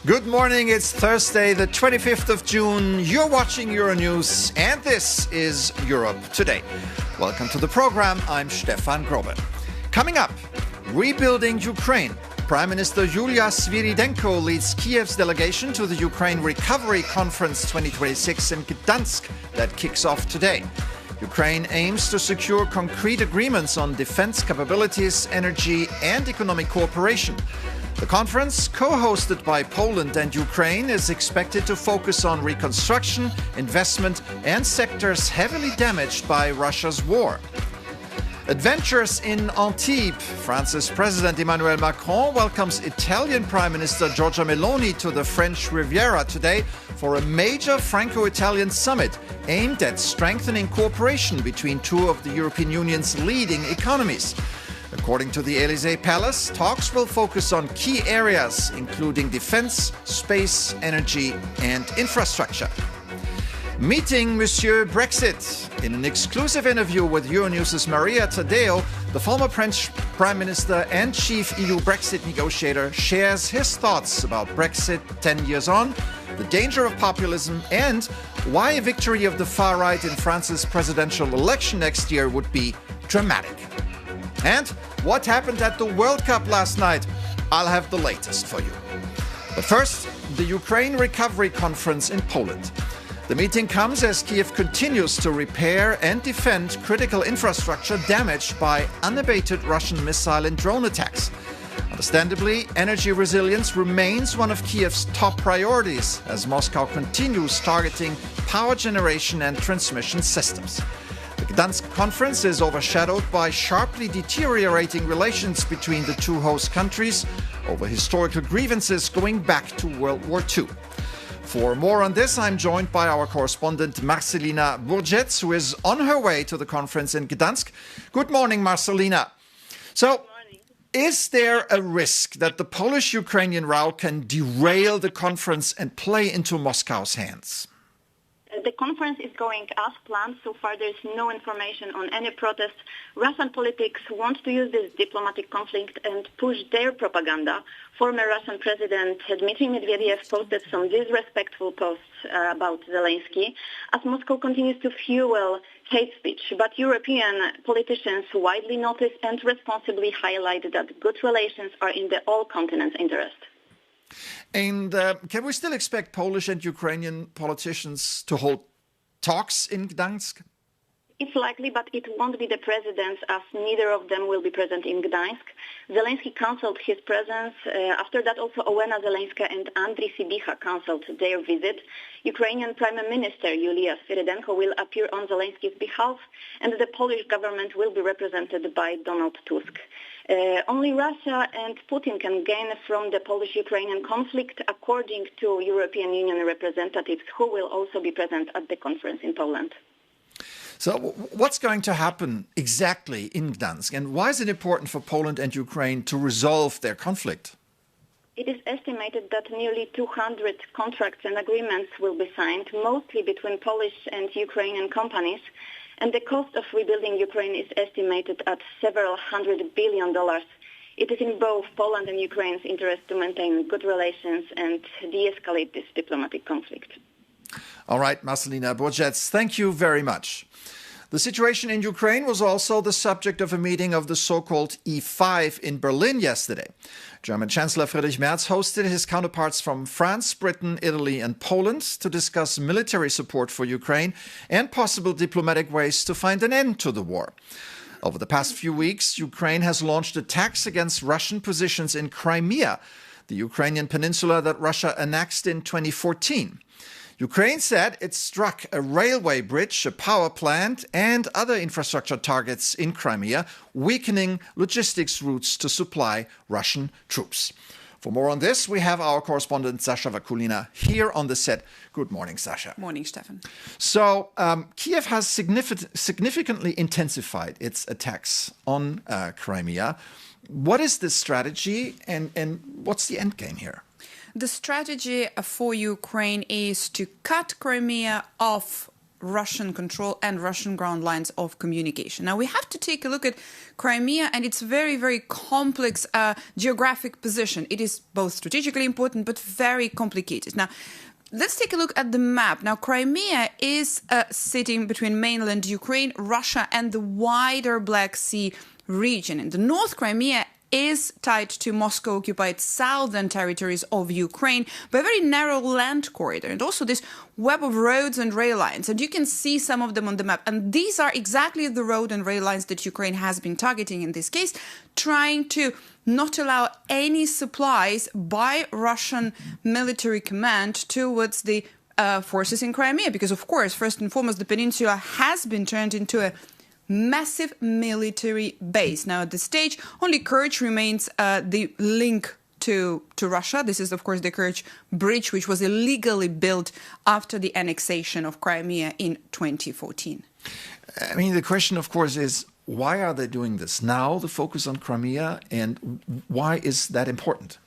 Good morning, it's Thursday, the 25th of June. You're watching Euronews, and this is Europe Today. Welcome to the program. I'm Stefan Grobe. Coming up, rebuilding Ukraine. Prime Minister Yulia Sviridenko leads Kiev's delegation to the Ukraine Recovery Conference 2026 in Gdansk that kicks off today. Ukraine aims to secure concrete agreements on defense capabilities, energy, and economic cooperation. The conference, co-hosted by Poland and Ukraine, is expected to focus on reconstruction, investment, and sectors heavily damaged by Russia's war. Adventures in Antibes. France's President Emmanuel Macron welcomes Italian Prime Minister Giorgia Meloni to the French Riviera today for a major Franco-Italian summit aimed at strengthening cooperation between two of the European Union's leading economies. According to the Élysée Palace, talks will focus on key areas, including defense, space, energy, and infrastructure. Meeting Monsieur Brexit. In an exclusive interview with Euronews' Maria Tadeo, the former French Prime Minister and chief EU Brexit negotiator shares his thoughts about Brexit 10 years on, the danger of populism, and why a victory of the far right in France's presidential election next year would be dramatic. And what happened at the World Cup last night? I'll have the latest for you. But first, the Ukraine Recovery Conference in Poland. The meeting comes as Kiev continues to repair and defend critical infrastructure damaged by unabated Russian missile and drone attacks. Understandably, energy resilience remains one of Kiev's top priorities as Moscow continues targeting power generation and transmission systems. The Gdansk conference is overshadowed by sharply deteriorating relations between the two host countries over historical grievances going back to World War II. For more on this, I'm joined by our correspondent Marcelina Burgetz, who is on her way to the conference in Gdansk. Good morning, Marcelina. So, is there a risk that the Polish-Ukrainian row can derail the conference and play into Moscow's hands? The conference is going as planned. So far, there is no information on any protests. Russian politics want to use this diplomatic conflict and push their propaganda. Former Russian President Dmitry Medvedev posted some disrespectful posts about Zelensky as Moscow continues to fuel hate speech. But European politicians widely notice and responsibly highlight that good relations are in the all continent's interest. And can we still expect Polish and Ukrainian politicians to hold talks in Gdansk? It's likely, but it won't be the presidents, as neither of them will be present in Gdansk. Zelensky cancelled his presence. After that, also Olena Zelenska and Andriy Sybiha cancelled their visit. Ukrainian Prime Minister Yulia Sviridenko will appear on Zelensky's behalf, and the Polish government will be represented by Donald Tusk. Only Russia and Putin can gain from the Polish-Ukrainian conflict, according to European Union representatives who will also be present at the conference in Poland. So what's going to happen exactly in Gdansk, and why is it important for Poland and Ukraine to resolve their conflict? It is estimated that nearly 200 contracts and agreements will be signed, mostly between Polish and Ukrainian companies. And the cost of rebuilding Ukraine is estimated at several $100 billion. It is in both Poland and Ukraine's interest to maintain good relations and de-escalate this diplomatic conflict. All right, Marcelina Burgetz, thank you very much. The situation in Ukraine was also the subject of a meeting of the so-called E5 in Berlin yesterday. German Chancellor Friedrich Merz hosted his counterparts from France, Britain, Italy and Poland to discuss military support for Ukraine and possible diplomatic ways to find an end to the war. Over the past few weeks, Ukraine has launched attacks against Russian positions in Crimea, the Ukrainian peninsula that Russia annexed in 2014. Ukraine said it struck a railway bridge, a power plant, and other infrastructure targets in Crimea, weakening logistics routes to supply Russian troops. For more on this, we have our correspondent Sasha Vakulina here on the set. Good morning, Sasha. Morning, Stefan. So, Kiev has significantly intensified its attacks on Crimea. What is the strategy and what's the end game here? The strategy for Ukraine is to cut Crimea off Russian control and Russian ground lines of communication. Now, we have to take a look at Crimea and its very, very complex geographic position. It is both strategically important but very complicated. Now, let's take a look at the map. Now, Crimea is sitting between mainland Ukraine, Russia, and the wider Black Sea region. In the north, Crimea is tied to Moscow-occupied southern territories of Ukraine by a very narrow land corridor and also this web of roads and rail lines. And you can see some of them on the map. And these are exactly the road and rail lines that Ukraine has been targeting in this case, trying to not allow any supplies by Russian military command towards the forces in Crimea. Because, of course, first and foremost, the peninsula has been turned into a massive military base. Now, at this stage, only Kerch remains the link to Russia. This is, of course, the Kerch Bridge, which was illegally built after the annexation of Crimea in 2014. I mean, the question, of course, is why are they doing this now, the focus on Crimea, and why is that important?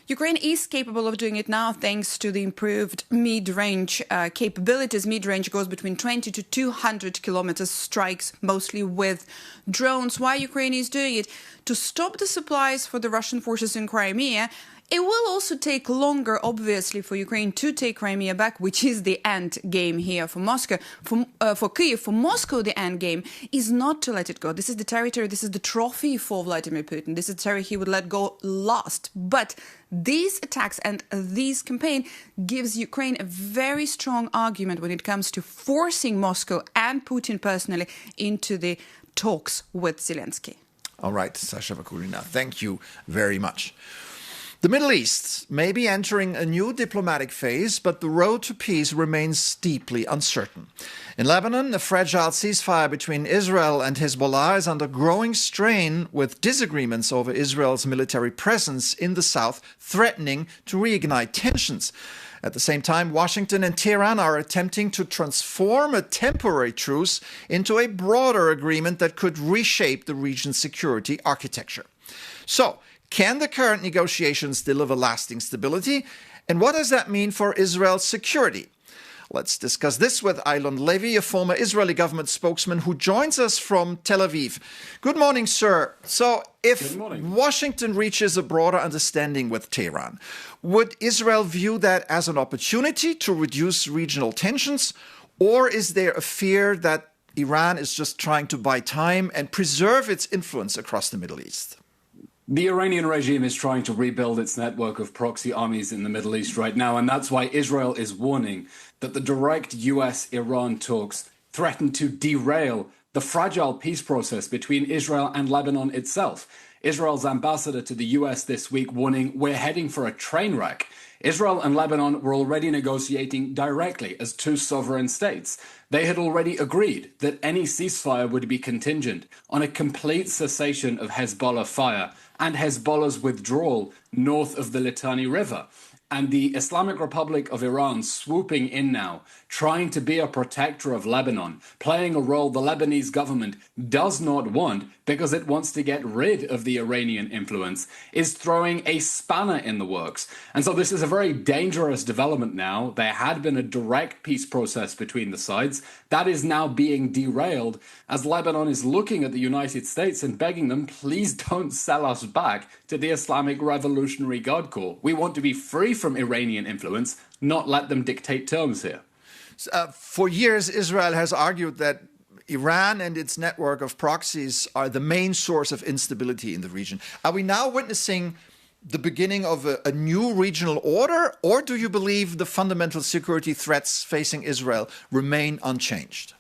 Ukraine is capable of doing it now thanks to the improved mid-range capabilities. Mid-range goes between 20 to 200 kilometers, strikes mostly with drones. Why Ukraine is doing it? To stop the supplies for the Russian forces in Crimea. It will also take longer, obviously, for Ukraine to take Crimea back, which is the end game here for Moscow. For Kiev, for Moscow, the end game is not to let it go. This is the territory, this is the trophy for Vladimir Putin. This is the territory he would let go last. But these attacks and this campaign gives Ukraine a very strong argument when it comes to forcing Moscow and Putin personally into the talks with Zelensky. All right, Sasha Vakulina, thank you very much. The Middle East may be entering a new diplomatic phase, but the road to peace remains deeply uncertain. In Lebanon, a fragile ceasefire between Israel and Hezbollah is under growing strain, with disagreements over Israel's military presence in the south threatening to reignite tensions. At the same time, Washington and Tehran are attempting to transform a temporary truce into a broader agreement that could reshape the region's security architecture. So, can the current negotiations deliver lasting stability? And what does that mean for Israel's security? Let's discuss this with Eilon Levy, a former Israeli government spokesman who joins us from Tel Aviv. Good morning, sir. So if Washington reaches a broader understanding with Tehran, would Israel view that as an opportunity to reduce regional tensions? Or is there a fear that Iran is just trying to buy time and preserve its influence across the Middle East? The Iranian regime is trying to rebuild its network of proxy armies in the Middle East right now, and that's why Israel is warning that the direct US-Iran talks threaten to derail the fragile peace process between Israel and Lebanon itself. Israel's ambassador to the US this week warning we're heading for a train wreck. Israel and Lebanon were already negotiating directly as two sovereign states. They had already agreed that any ceasefire would be contingent on a complete cessation of Hezbollah fire and Hezbollah's withdrawal north of the Litani River. And the Islamic Republic of Iran swooping in now, trying to be a protector of Lebanon, playing a role the Lebanese government does not want because it wants to get rid of the Iranian influence, is throwing a spanner in the works. And so this is a very dangerous development now. There had been a direct peace process between the sides. That is now being derailed as Lebanon is looking at the United States and begging them, please don't sell us back to the Islamic Revolutionary Guard Corps. We want to be free from Iranian influence, not let them dictate terms here. For years, Israel has argued that Iran and its network of proxies are the main source of instability in the region. Are we now witnessing the beginning of a new regional order, or do you believe the fundamental security threats facing Israel remain unchanged?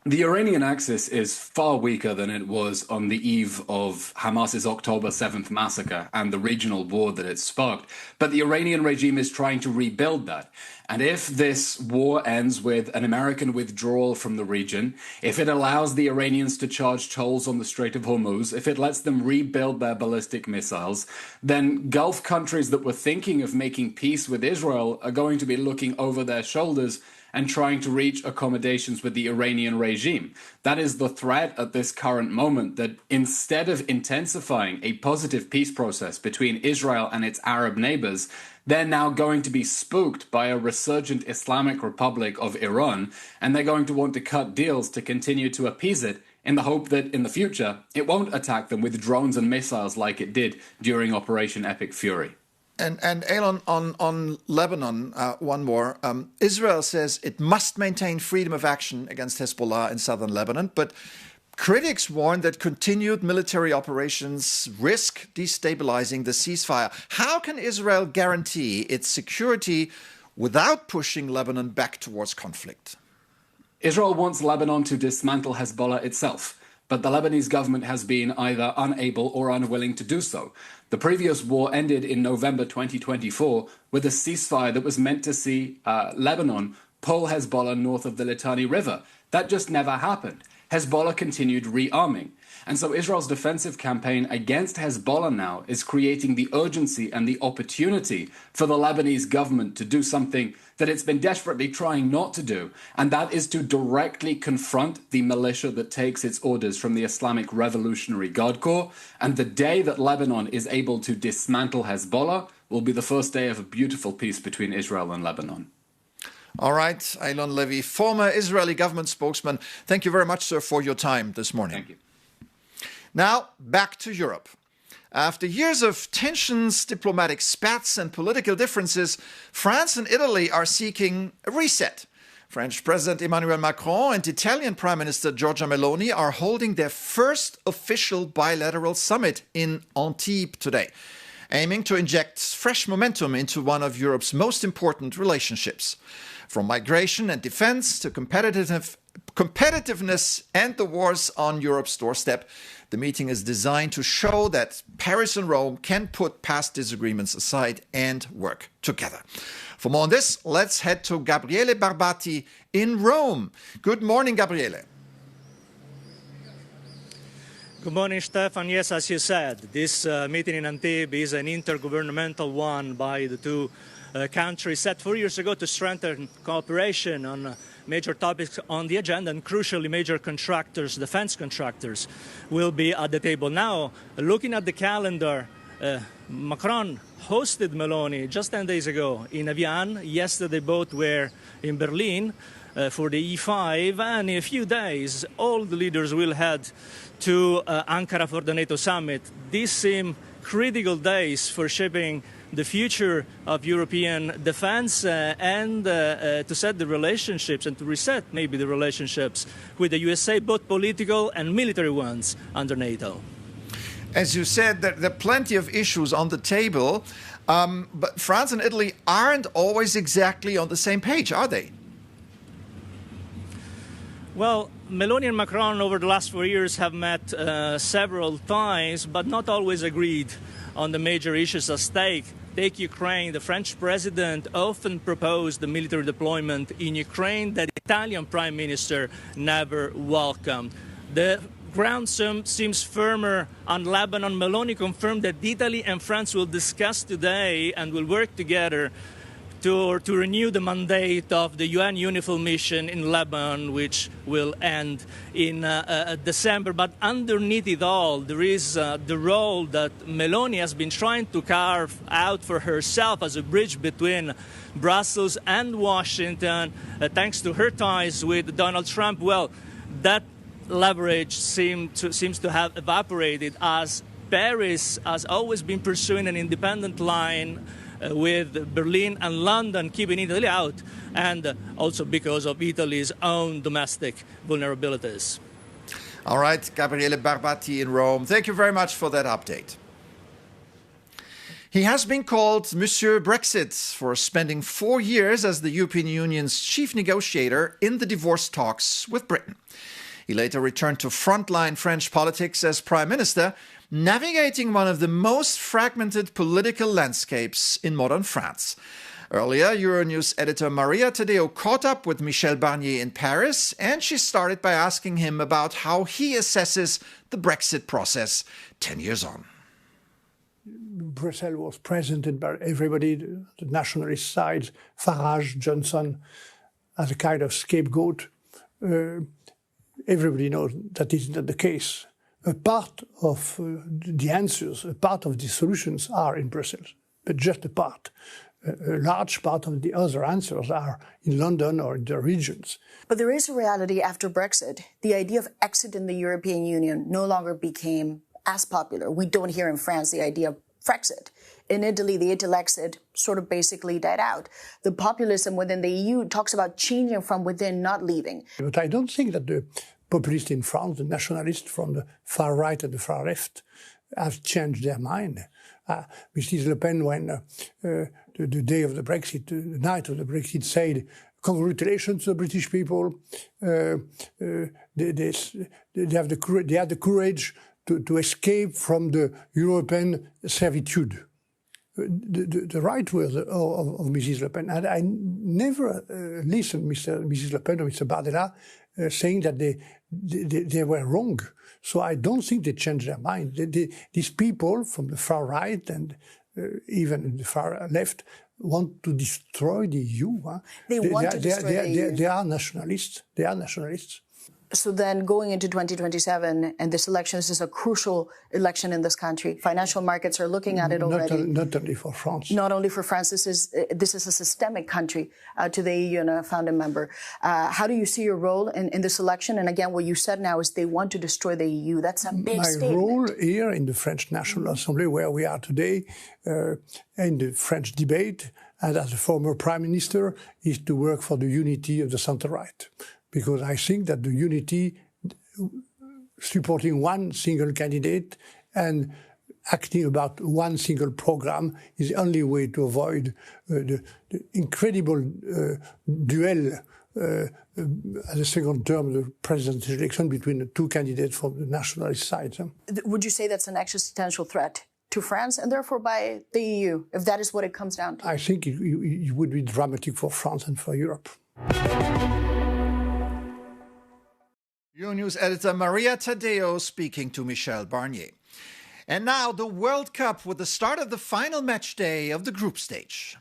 The Iranian axis is far weaker than it was on the eve of Hamas's October 7th massacre and the regional war that it sparked. But the Iranian regime is trying to rebuild that. And if this war ends with an American withdrawal from the region, if it allows the Iranians to charge tolls on the Strait of Hormuz, if it lets them rebuild their ballistic missiles, then Gulf countries that were thinking of making peace with Israel are going to be looking over their shoulders and trying to reach accommodations with the Iranian regime. That is the threat at this current moment, that instead of intensifying a positive peace process between Israel and its Arab neighbors, they're now going to be spooked by a resurgent Islamic Republic of Iran, and they're going to want to cut deals to continue to appease it in the hope that in the future it won't attack them with drones and missiles like it did during Operation Epic Fury. And Elon, on Lebanon, one more. Israel says it must maintain freedom of action against Hezbollah in southern Lebanon, but critics warn that continued military operations risk destabilizing the ceasefire. How can Israel guarantee its security without pushing Lebanon back towards conflict? Israel wants Lebanon to dismantle Hezbollah itself, but the Lebanese government has been either unable or unwilling to do so. The previous war ended in November 2024 with a ceasefire that was meant to see Lebanon pull Hezbollah north of the Litani River. That just never happened. Hezbollah continued rearming. And so Israel's defensive campaign against Hezbollah now is creating the urgency and the opportunity for the Lebanese government to do something that it's been desperately trying not to do, and that is to directly confront the militia that takes its orders from the Islamic Revolutionary Guard Corps. And the day that Lebanon is able to dismantle Hezbollah will be the first day of a beautiful peace between Israel and Lebanon. All right, Eilon Levy, former Israeli government spokesman. Thank you very much, sir, for your time this morning. Thank you. Now, back to Europe. After years of tensions, diplomatic spats, and political differences, France and Italy are seeking a reset. French President Emmanuel Macron and Italian Prime Minister Giorgia Meloni are holding their first official bilateral summit in Antibes today, aiming to inject fresh momentum into one of Europe's most important relationships. From migration and defense to competitiveness and the wars on Europe's doorstep, the meeting is designed to show that Paris and Rome can put past disagreements aside and work together. For more on this, let's head to Gabriele Barbati in Rome. Good morning, Gabriele. Good morning, Stefan. Yes, as you said, this meeting in Antibes is an intergovernmental one by the two countries set 4 years ago to strengthen cooperation on major topics on the agenda, and crucially major contractors, defense contractors, will be at the table. Now, looking at the calendar, Macron hosted Meloni just 10 days ago in Evian. Yesterday both were in Berlin for the E5, and in a few days all the leaders will head to Ankara for the NATO summit. These seem critical days for shaping the future of European defense and to set the relationships and to reset maybe the relationships with the USA, both political and military ones under NATO. As you said, there are plenty of issues on the table, but France and Italy aren't always exactly on the same page, are they? Well, Meloni and Macron over the last 4 years have met several times, but not always agreed on the major issues at stake. Take Ukraine. The French president often proposed the military deployment in Ukraine that the Italian prime minister never welcomed. The ground seems firmer on Lebanon. Meloni confirmed that Italy and France will discuss today and will work together to renew the mandate of the UN UNIFIL mission in Lebanon, which will end in December. But underneath it all, there is the role that Meloni has been trying to carve out for herself as a bridge between Brussels and Washington, thanks to her ties with Donald Trump. Well, that leverage seems to have evaporated, as Paris has always been pursuing an independent line with Berlin and London keeping Italy out, and also because of Italy's own domestic vulnerabilities. All right, Gabriele Barbati in Rome. Thank you very much for that update. He has been called Monsieur Brexit for spending 4 years as the European Union's chief negotiator in the divorce talks with Britain. He later returned to frontline French politics as Prime Minister, navigating one of the most fragmented political landscapes in modern France. Earlier, Euronews editor Maria Tadeo caught up with Michel Barnier in Paris, and she started by asking him about how he assesses the Brexit process 10 years on. Brussels was present in everybody, the nationalist side, Farage, Johnson, as a kind of scapegoat. Everybody knows that is not the case. A part of the answers, a part of the solutions are in Brussels, but just a part. A large part of the other answers are in London or in the regions. But there is a reality after Brexit. The idea of exit in the European Union no longer became as popular. We don't hear in France the idea of Frexit. In Italy, the Italexit sort of basically died out. The populism within the EU talks about changing from within, not leaving. But I don't think that the populists in France, the nationalists from the far right and the far left, have changed their mind. Mrs. Le Pen, when the day of the Brexit, the night of the Brexit, said, "Congratulations to the British people. They have the courage to escape from the European servitude." The right words of Mrs. Le Pen. And I never listened Mrs. Le Pen or Mr. Bardella saying that they were wrong. So I don't think they changed their mind. These people from the far right and even the far left want to destroy the EU. Huh? They want to destroy the EU. They are nationalists. They are nationalists. So then going into 2027, and this election is a crucial election in this country. Financial markets are looking at it already. Not only for France. Not only for France. This is a systemic country to the EU and a founding member. How do you see your role in this election? And again, what you said now is they want to destroy the EU. That's a big statement. My role here in the French National Assembly, where we are today, in the French debate, and as a former Prime Minister, is to work for the unity of the centre-right. Because I think that the unity, supporting one single candidate and acting about one single program is the only way to avoid the incredible duel at the second term of the presidential election between the two candidates from the nationalist side. Would you say that's an existential threat to France and therefore by the EU, if that is what it comes down to? I think it would be dramatic for France and for Europe. Euronews editor Maria Taddeo speaking to Michel Barnier. And now the World Cup with the start of the final match day of the group stage.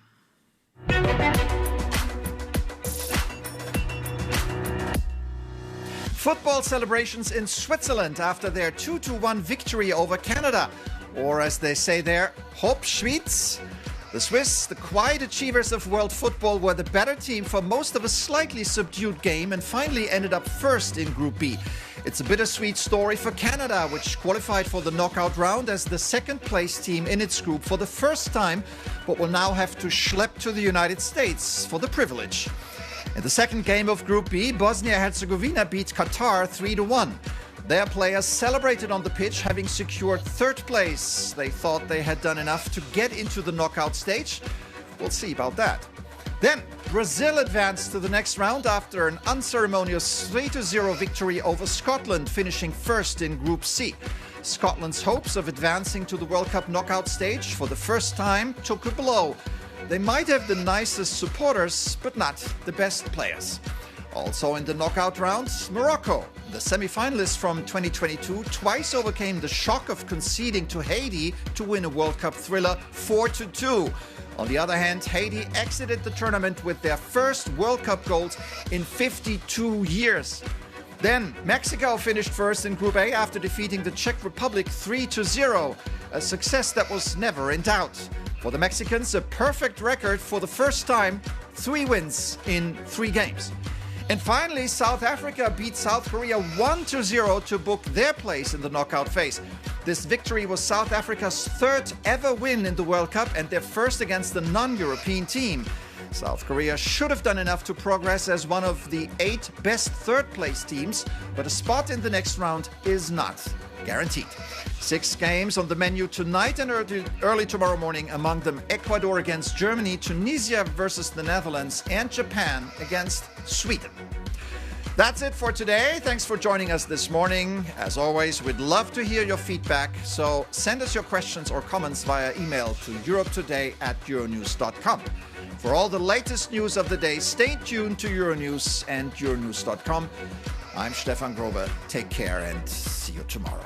Football celebrations in Switzerland after their 2-1 victory over Canada. Or as they say there, Hopp Schwyz. The Swiss, the quiet achievers of world football, were the better team for most of a slightly subdued game and finally ended up first in Group B. It's a bittersweet story for Canada, which qualified for the knockout round as the second-place team in its group for the first time, but will now have to schlep to the United States for the privilege. In the second game of Group B, Bosnia-Herzegovina beat Qatar 3-1. Their players celebrated on the pitch, having secured third place. They thought they had done enough to get into the knockout stage. We'll see about that. Then, Brazil advanced to the next round after an unceremonious 3-0 victory over Scotland, finishing first in Group C. Scotland's hopes of advancing to the World Cup knockout stage for the first time took a blow. They might have the nicest supporters, but not the best players. Also in the knockout rounds, Morocco, the semi-finalists from 2022, twice overcame the shock of conceding to Haiti to win a World Cup thriller 4-2. On the other hand, Haiti exited the tournament with their first World Cup goals in 52 years. Then Mexico finished first in Group A after defeating the Czech Republic 3-0, a success that was never in doubt. For the Mexicans, a perfect record for the first time, 3 wins in 3 games. And finally, South Africa beat South Korea 1-0 to book their place in the knockout phase. This victory was South Africa's 3rd ever win in the World Cup and their first against a non-European team. South Korea should have done enough to progress as one of the 8 best third-place teams, but a spot in the next round is not guaranteed. 6 games on the menu tonight and early tomorrow morning, among them Ecuador against Germany, Tunisia versus the Netherlands, and Japan against Sweden. That's it for today. Thanks for joining us this morning. As always, we'd love to hear your feedback, so send us your questions or comments via email to europetoday@euronews.com. For all the latest news of the day, stay tuned to Euronews and euronews.com. I'm Stefan Grobe. Take care and see you tomorrow.